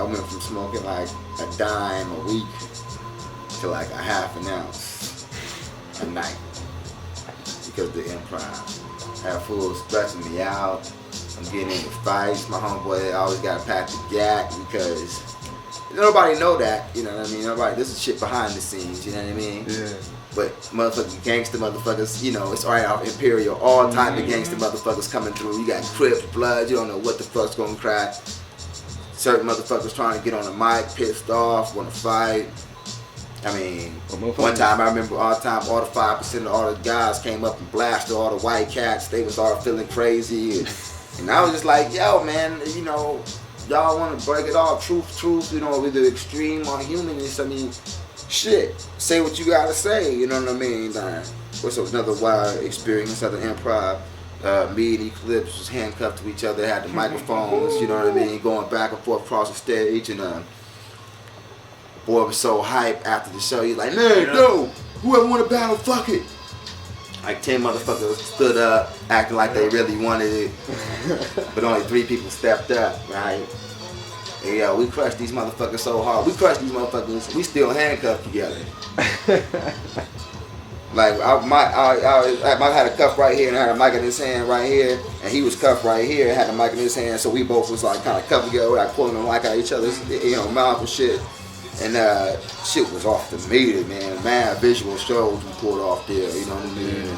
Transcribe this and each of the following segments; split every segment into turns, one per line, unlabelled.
I went from smoking like a dime a week to like a half an ounce a night because of the improv. That fool stretching me out. I'm getting into fights. My homeboy always got to pack the gat because nobody know that. You know what I mean? Nobody. This is shit behind the scenes. You know what I mean?
Yeah.
But motherfucking gangster motherfuckers, you know, it's right out Imperial. All type of gangster motherfuckers coming through. You got Crips, Bloods. You don't know what the fuck's gonna crack. Certain motherfuckers trying to get on the mic, pissed off, want to fight. I mean, one time I remember all the 5% of all the guys came up and blasted all the white cats. They was all feeling crazy. And I was just like, yo, man, you know, y'all want to break it all. Truth, you know, with the extreme or humanness. I mean, shit, say what you got to say, you know what I mean? What's another wild experience of the improv? Me and Eclipse was handcuffed to each other, had the microphones, you know what I mean, going back and forth across the stage, and boy was so hyped after the show, he's like, man, no, whoever want to battle, fuck it. Like 10 motherfuckers stood up, acting like they really wanted it, but only 3 people stepped up, right? And yo, we crushed these motherfuckers so hard. We crushed these motherfuckers, we still handcuffed together. Like I had a cuff right here and I had a mic in his hand right here, and he was cuffed right here and had the mic in his hand, so we both was like kind of cuffed together, like pulling the mic out each other's, you know, mouth and shit. And shit was off the meter, man. Mad visual shows we pulled off there, you know what I mean? And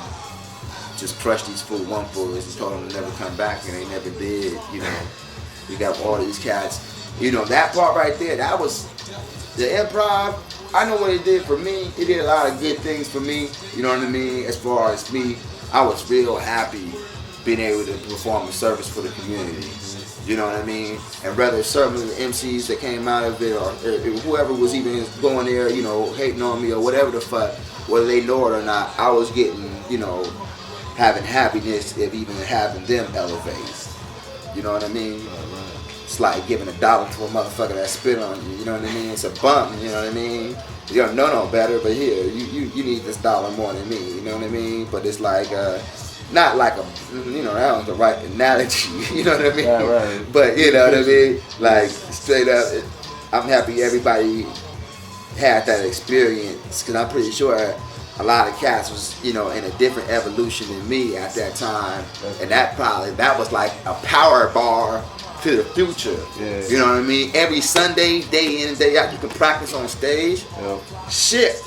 just crushed these fools and told them to never come back, and they never did, you know. We got all these cats. You know, that part right there, that was the improv. I know what it did for me. It did a lot of good things for me, you know what I mean? As far as me, I was real happy being able to perform a service for the community. You know what I mean? And whether certain of the MCs that came out of it or whoever was even going there, you know, hating on me or whatever the fuck, whether they know it or not, I was getting, you know, having happiness of even having them elevate. You know what I mean? It's like giving $1 to a motherfucker that spit on you, you know what I mean? It's a bump, you know what I mean? You don't know no better, but here, you need this dollar more than me, you know what I mean? But it's like, not like a, you know, that was the right analogy, you know what I mean?
Yeah, right.
But you know what I mean? Like, straight up, I'm happy everybody had that experience, because I'm pretty sure a lot of cats was, you know, in a different evolution than me at that time. And that was like a power bar to the future.
Yeah.
You know what I mean? Every Sunday, day in and day out, you can practice on stage.
Yep.
Shit.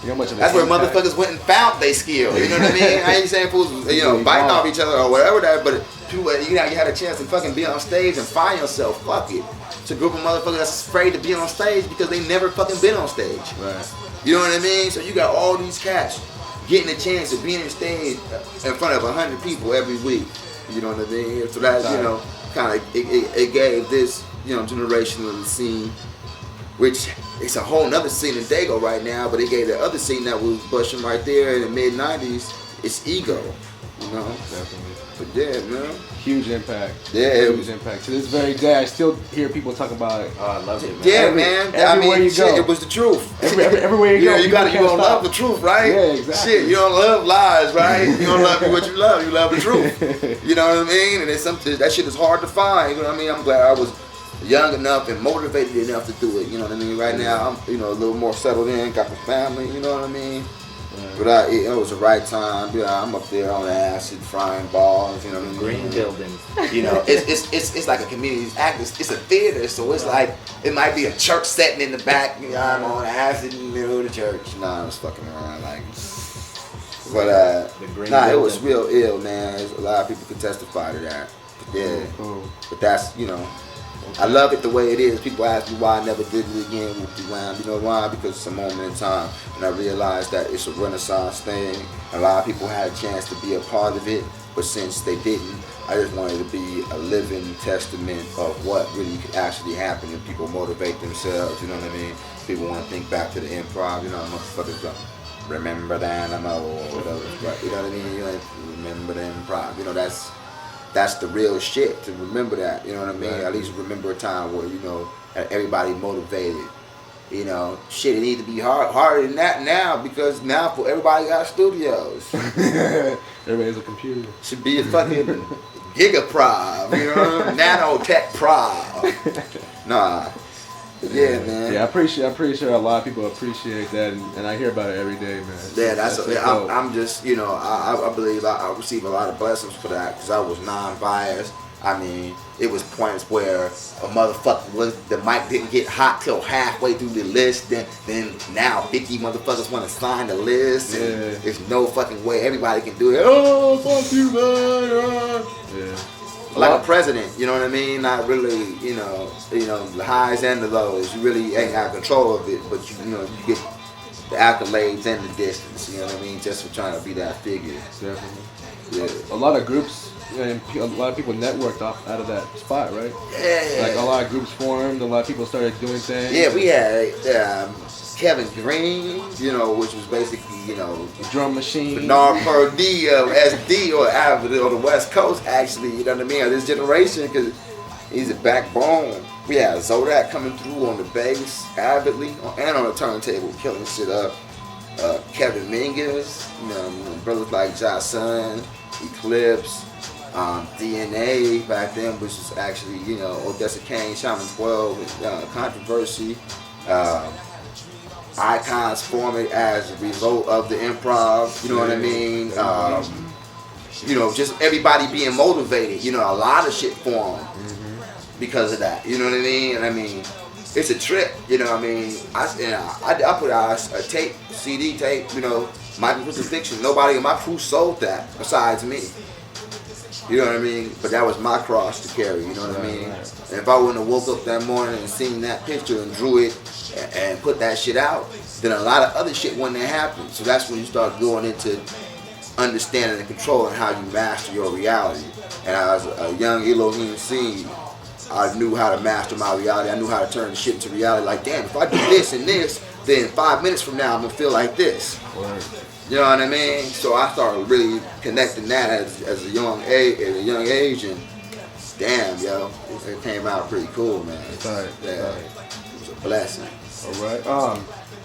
You know,
that's where motherfuckers went and found their skill. You know what I mean? I ain't saying fools, you know, biting off each other or whatever that, but people, you know, you had a chance to fucking be on stage and find yourself. Fuck it. It's a group of motherfuckers that's afraid to be on stage because they never fucking been on stage.
Right.
You know what I mean? So you got all these cats getting a chance of being on stage in front of 100 people every week. You know what I mean? So that, you know, kind of it gave this, you know, generation of the scene, which it's a whole nother scene in Dago right now, but it gave the other scene that was pushing right there in the mid 90s, it's ego, you know?
Definitely.
But yeah, man.
Huge impact.
Yeah.
Huge impact. To this very day, I still hear people talk about it. Oh, I love it, man.
Yeah, man.
Everywhere you go.
It was the truth.
Everywhere you go.
You don't love the truth, right?
Yeah, exactly.
Shit, you don't love lies, right? You don't love what you love. You love the truth. You know what I mean? And it's something, that shit is hard to find. You know what I mean? I'm glad I was young enough and motivated enough to do it. You know what I mean? Right now, I'm, you know, a little more settled in, got the family. You know what I mean? But it was the right time. Yeah, I'm up there on acid, frying balls. You know what I mean?
Green building.
You know, it's like a community act. It's a theater, so it's like it might be a church setting in the back. You know, I'm on acid in the middle of the church. Nah, I was fucking around like. But nah, it was real ill, man. A lot of people could testify to that. But yeah, but that's, you know. I love it the way it is. People ask me why I never did it again. You know why? Because it's a moment in time, and I realized that it's a Renaissance thing. A lot of people had a chance to be a part of it, but since they didn't, I just wanted to be a living testament of what really could actually happen if people motivate themselves. You know what I mean? People want to think back to the improv. You know, motherfuckers don't remember the animal or whatever. You know what I mean? You know, remember the improv. You know, that's the real shit, to remember that, you know what I mean? Right. At least remember a time where, you know, everybody motivated. You know, shit, it need to be harder than that now, because now for everybody got studios.
Everybody's a computer.
Should be a fucking gigaprov, you know, nanotech prov. Nah, Yeah, man.
Yeah, I'm pretty sure a lot of people appreciate that, and I hear about it every day, man.
Yeah, I'm just, you know, I believe I receive a lot of blessings for that because I was non-biased. I mean, it was points where a motherfucker the mic didn't get hot till halfway through the list. Then now 50 motherfuckers want to sign the list, and there's no fucking way everybody can do it. Oh, fuck you, man.
Yeah.
Like a president, you know what I mean? Not really, you know, the highs and the lows. You really ain't have control of it, but you know, you get the accolades and the distance. You know what I mean? Just for trying to be that figure.
Definitely.
Yeah.
A lot of groups and a lot of people networked off out of that spot, right?
Yeah.
Like a lot of groups formed. A lot of people started doing things.
Yeah, we had Kevin Green, you know, which was basically, you know,
the drum machine.
Bernard Purdie of SD or the West Coast, actually, you know what I mean, of this generation, because he's a backbone. We had Zodak coming through on the bass, avidly, and on the turntable, killing shit up. Kevin Mingus, you know, brothers like Jason, Eclipse, DNA back then, which was actually, you know, Odessa Kane, Shaman 12, Controversy. Icons forming as a result of the improv, you know what I mean? You know, just everybody being motivated, you know, a lot of shit formed because of that, you know what I mean? And I mean, it's a trip, you know what I mean? I put out a tape, CD tape, you know, Michael Crucifixion. Nobody in my crew sold that besides me. You know what I mean? But that was my cross to carry, you know what I mean? And if I wouldn't have woke up that morning and seen that picture and drew it and put that shit out, then a lot of other shit wouldn't have happened. So that's when you start going into understanding and controlling how you master your reality. And as a young Elohim seed, I knew how to master my reality. I knew how to turn the shit into reality. Like, damn, if I do this and this, then 5 minutes from now I'm gonna feel like this. You know what I mean? So I started really connecting that as a young age, and damn, yo, it came out pretty cool, man.
Right.
Yeah, it was a blessing.
All right.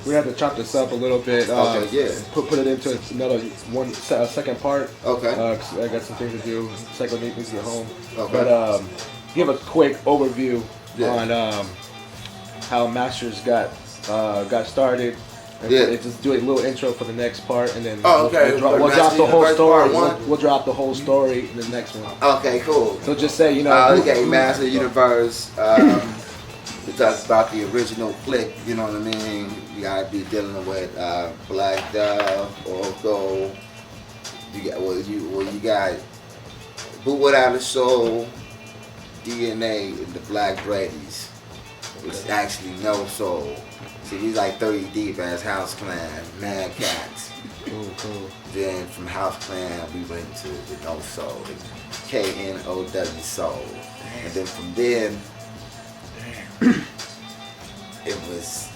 We have to chop this up a little bit.
Okay, yeah.
Put it into another second part.
Okay.
'Cause I got some things to do. Second needs to get home.
Okay.
But give a quick overview on how Masters got started.
Yeah.
Just do a little intro for the next part, and then
we'll
drop the whole story.
We'll
drop the whole story in the next one.
Okay, cool.
So just say, you know,
okay, Master Universe. We talked about the original flick. You know what I mean? You gotta be dealing with Black Dove, ORKO. You got Boot Without a Soul, DNA, and the Black Brady's. It's actually No Soul. See, he's like 30 deep as House Clan, Mad Cats.
Cool.
Then from House Clan, we went to the No Soul, the KNOW Soul. And then from there, it was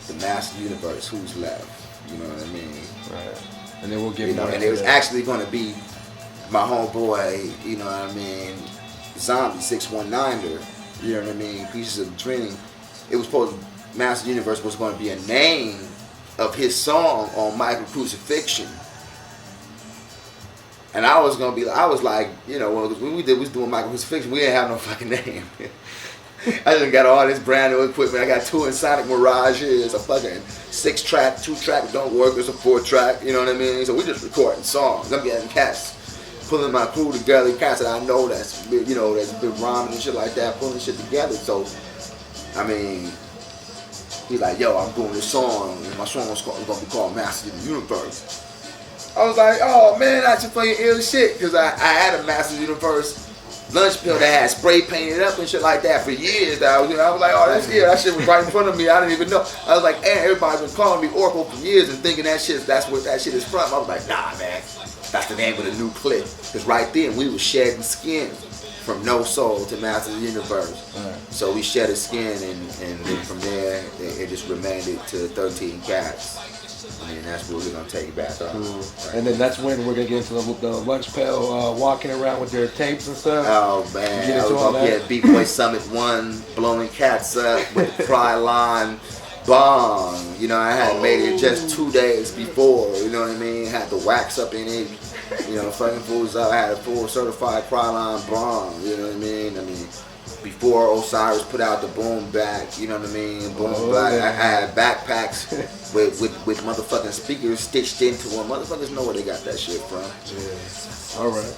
the Master Universe, Who's Left. You know what I mean?
Right. And then we'll get
more. And it was actually going to be my homeboy, you know what I mean, Zombie 619er. You know what I mean? Pieces of the Dream. It was supposed to, Master Universe was going to be a name of his song on Michael Crucifixion. And I was like, you know, when we was doing Michael Crucifixion, we didn't have no fucking name. I just got all this brand new equipment. I got 2 Insonic Mirages, a fucking 6-track, 2-track don't work, it's a 4-track, you know what I mean? So we just recording songs. I'm getting cats, pulling my crew together, cats that I know that's been rhyming and shit like that, pulling shit together. So, I mean, he's like, yo, I'm doing this song, and my song is going to be called Master of the Universe. I was like, oh man, that's some fucking ill shit, because I had a Master of the Universe lunch pill that had spray painted up and shit like that for years. I was like, oh, that shit was right in front of me. I didn't even know. I was like, everybody's been calling me ORKO for years and thinking that's what that shit is from. I was like, nah, man, that's the name of the new clip. Because right then we was shedding skin from No Soul to Master of the Universe. Right. So we shed a skin, and then from there it just remained it to 13 cats. And that's what we're gonna take back up. Right.
And then that's when we're gonna get into the lunch pail, walking around with their tapes and stuff.
Oh man, I was gonna get Beat Boy Summit 1, blowing cats up with the Cry Line bomb. You know, I had made it just 2 days before. You know what I mean? Had the wax up in it. You know, fucking fools up. I had a full certified Cry Line bomb. You know what I mean? before Osiris put out the boom back, you know what I mean? Boom back.
Yeah.
I had backpacks with motherfucking speakers stitched into them. Motherfuckers know where they got that shit from.
Yeah. All right.